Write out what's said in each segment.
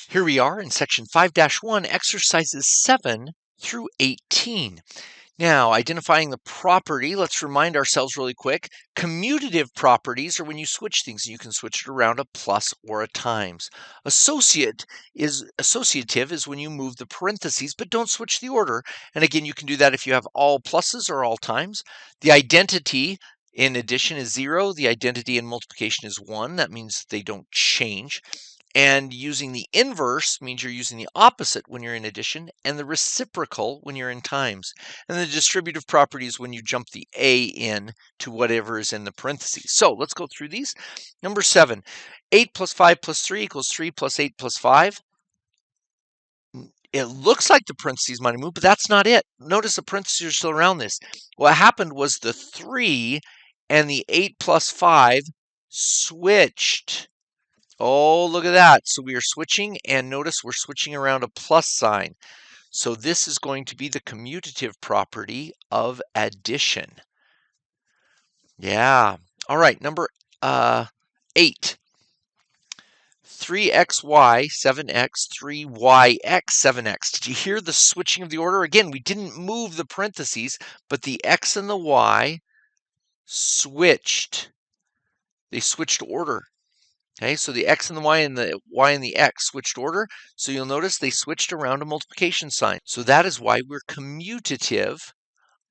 Here we are in section 5-1, exercises 7 through 18. Now, identifying the property, let's remind ourselves really quick. Commutative properties are when you switch things. You can switch it around a plus or a times. Associative is when you move the parentheses, but don't switch the order. And again, you can do that if you have all pluses or all times. The identity in addition is 0. The identity in multiplication is 1. That means they don't change. And using the inverse means you're using the opposite when you're in addition, and the reciprocal when you're in times. And the distributive property is when you jump the a in to whatever is in the parentheses. So let's go through these. Number 7, 8 plus 5 plus 3 equals 3 plus 8 plus 5. It looks like the parentheses might have moved, but that's not it. Notice the parentheses are still around this. What happened was the 3 and the 8 plus 5 switched. Oh, look at that. So we are switching, and notice we're switching around a plus sign. So this is going to be the commutative property of addition. Yeah. All right, number 8. 3xy, 7x, 3yx, 7x. Did you hear the switching of the order? Again, we didn't move the parentheses, but the x and the y switched. They switched order. Okay, so the x and the y and the x switched order. So you'll notice they switched around a multiplication sign. So that is why we're commutative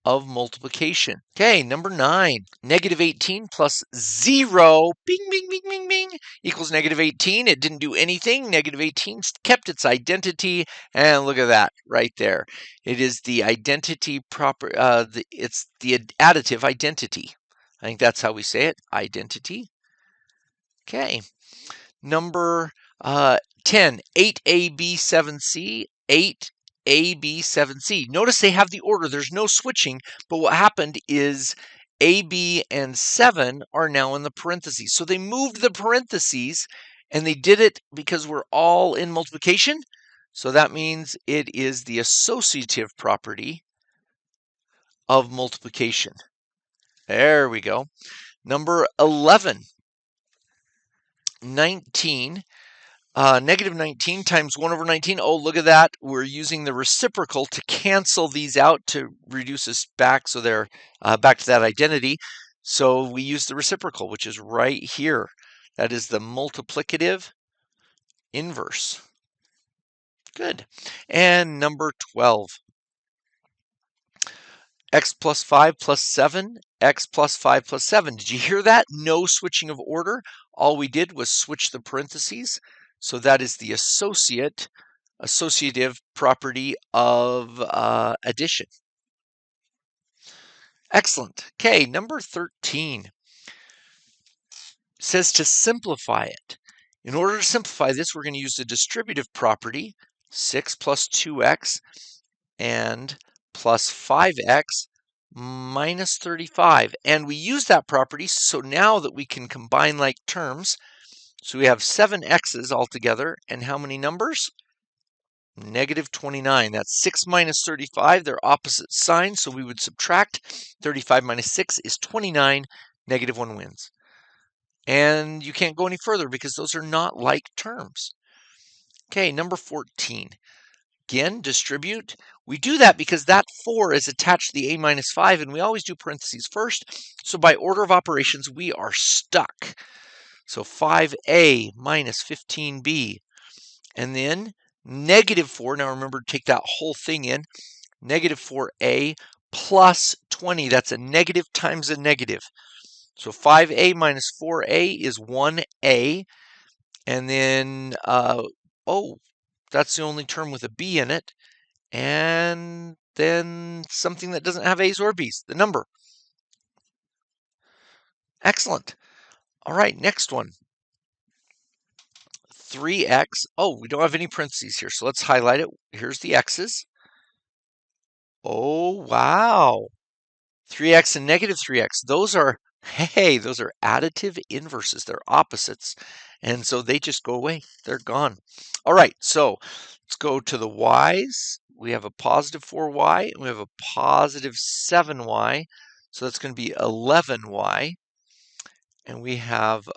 of multiplication. Okay, number 9. Negative 18 plus 0, bing, bing, bing, bing, bing, equals negative 18. It didn't do anything. Negative 18 kept its identity. And look at that right there. It is the identity proper, it's the additive identity. I think that's how we say it, identity. Okay. Number 10, 8ab, 7c, 8ab, 7c. Notice they have the order. There's no switching, but what happened is ab and 7 are now in the parentheses. So they moved the parentheses, and they did it because we're all in multiplication. So that means it is the associative property of multiplication. There we go. Number 11. 19, negative 19 times 1 over 19. Oh, look at that. We're using the reciprocal to cancel these out to reduce us back, so they're back to that identity. So we use the reciprocal, which is right here. That is the multiplicative inverse. Good. And number 12. X plus 5 plus 7, x plus 5 plus 7. Did you hear that? No switching of order. All we did was switch the parentheses. So that is the associative property of addition. Excellent. Okay, number 13 says to simplify it. In order to simplify this, we're going to use the distributive property, 6 plus 2x and plus 5x minus 35. And we use that property so now that we can combine like terms. So we have 7 x's altogether, and how many numbers? Negative 29. That's 6 minus 35. They're opposite signs, so we would subtract. 35 minus 6 is 29. Negative 1 wins. And you can't go any further because those are not like terms. Okay, number 14. Again, distribute. We do that because that 4 is attached to the a minus 5, and we always do parentheses first. So by order of operations, we are stuck. So 5a minus 15b. And then negative 4. Now remember to take that whole thing in. Negative 4a plus 20. That's a negative times a negative. So 5a minus 4a is 1a. And then, that's the only term with a b in it. And then something that doesn't have a's or b's, the number. Excellent. All right, next one. 3x. Oh, we don't have any parentheses here, so let's highlight it. Here's the x's. Oh, wow. 3x and negative 3x. Those are additive inverses. They're opposites. And so they just go away. They're gone. All right, so let's go to the y's. We have a positive 4y, and we have a positive 7y. So that's going to be 11y. And we have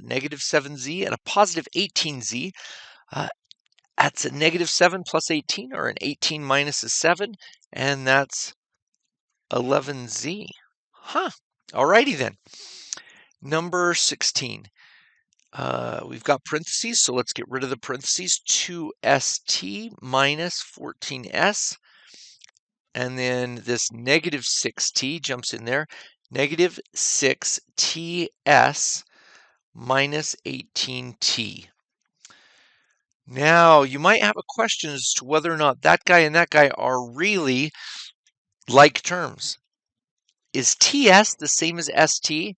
negative 7z and a positive 18z. That's a negative 7 plus 18, or an 18 minus a 7, and that's 11z. Huh. Alrighty then. Number 16. We've got parentheses, so let's get rid of the parentheses. 2st minus 14s. And then this negative 6t jumps in there. Negative 6ts minus 18t. Now, you might have a question as to whether or not that guy and that guy are really like terms. Is ts the same as st?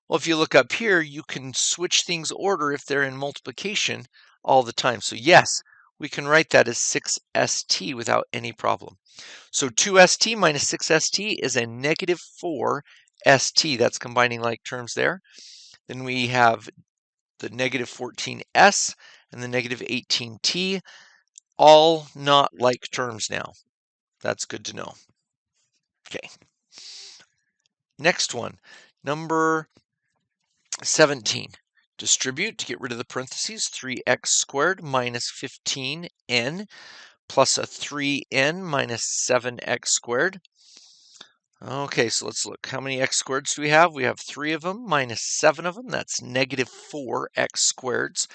Well, if you look up here, you can switch things order if they're in multiplication all the time. So yes, we can write that as 6st without any problem. So 2st minus 6st is a negative 4st. That's combining like terms there. Then we have the negative 14s and the negative 18t, all not like terms now. That's good to know. Okay. Next one, number 17. Distribute to get rid of the parentheses. 3x squared minus 15n plus a 3n minus 7x squared. Okay, so let's look. How many x squareds do we have? We have 3 of them minus 7 of them. That's negative 4x squareds.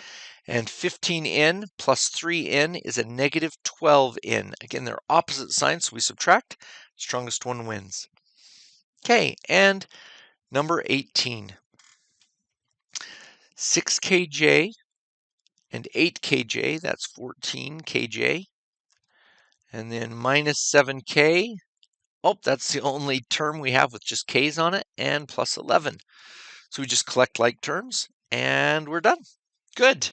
And 15n plus 3n is a negative 12n. Again, they're opposite signs, so we subtract. Strongest one wins. Okay, and number 18. 6kj and 8kj, that's 14kj. And then minus 7k. Oh, that's the only term we have with just k's on it, and plus 11. So we just collect like terms, and we're done. Good.